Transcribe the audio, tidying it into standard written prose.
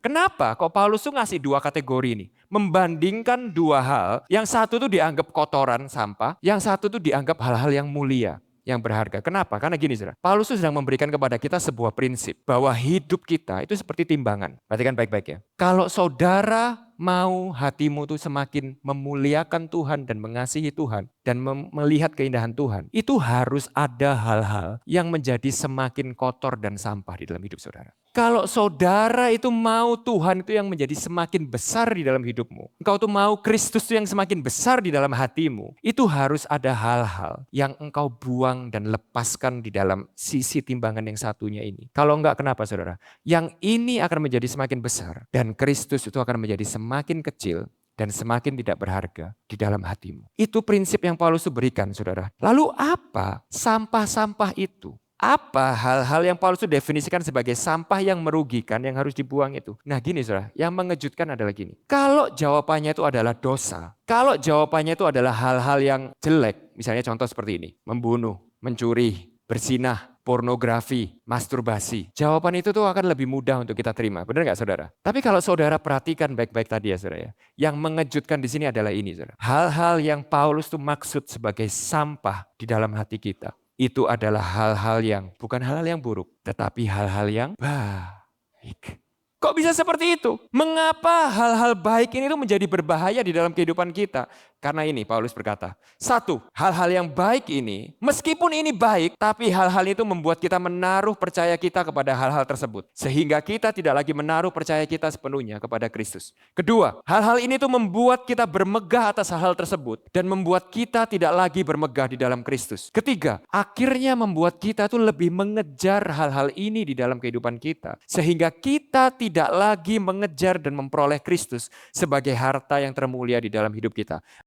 Kenapa? Kok Paulus tuh ngasih dua kategori nih? Membandingkan dua hal, yang satu tuh dianggap kotoran sampah, yang satu tuh dianggap hal-hal yang mulia, yang berharga. Kenapa? Karena gini, saudara. Paulus tuh sedang memberikan kepada kita sebuah prinsip bahwa hidup kita itu seperti timbangan. Perhatikan baik-baik ya. Kalau saudara mau hatimu tuh semakin memuliakan Tuhan dan mengasihi Tuhan dan melihat keindahan Tuhan, itu harus ada hal-hal yang menjadi semakin kotor dan sampah di dalam hidup saudara. Kalau saudara itu mau Tuhan itu yang menjadi semakin besar di dalam hidupmu, engkau tuh mau Kristus itu yang semakin besar di dalam hatimu, itu harus ada hal-hal yang engkau buang dan lepaskan di dalam sisi timbangan yang satunya ini. Kalau enggak, kenapa saudara? Yang ini akan menjadi semakin besar dan Kristus itu akan menjadi semakin kecil dan semakin tidak berharga di dalam hatimu. Itu prinsip yang Paulus berikan, saudara. Lalu apa sampah-sampah itu? Apa hal-hal yang Paulus definisikan sebagai sampah yang merugikan yang harus dibuang itu? Nah gini saudara, yang mengejutkan adalah gini. Kalau jawabannya itu adalah dosa, kalau jawabannya itu adalah hal-hal yang jelek, misalnya contoh seperti ini, membunuh, mencuri, berzinah, pornografi, masturbasi. Jawaban itu tuh akan lebih mudah untuk kita terima. Benar nggak saudara? Tapi kalau saudara perhatikan baik-baik tadi ya saudara ya. Yang mengejutkan di sini adalah ini saudara. Hal-hal yang Paulus tuh maksud sebagai sampah di dalam hati kita. Itu adalah hal-hal yang bukan hal-hal yang buruk. Tetapi hal-hal yang baik. Kok bisa seperti itu? Mengapa hal-hal baik ini tuh menjadi berbahaya di dalam kehidupan kita? Karena ini Paulus berkata, satu, hal-hal yang baik ini, meskipun ini baik, tapi hal-hal itu membuat kita menaruh percaya kita kepada hal-hal tersebut. Sehingga kita tidak lagi menaruh percaya kita sepenuhnya kepada Kristus. Kedua, hal-hal ini tuh membuat kita bermegah atas hal-hal tersebut. Dan membuat kita tidak lagi bermegah di dalam Kristus. Ketiga, akhirnya membuat kita tuh lebih mengejar hal-hal ini di dalam kehidupan kita. Sehingga kita tidak lagi mengejar dan memperoleh Kristus sebagai harta yang termulia di dalam hidup kita.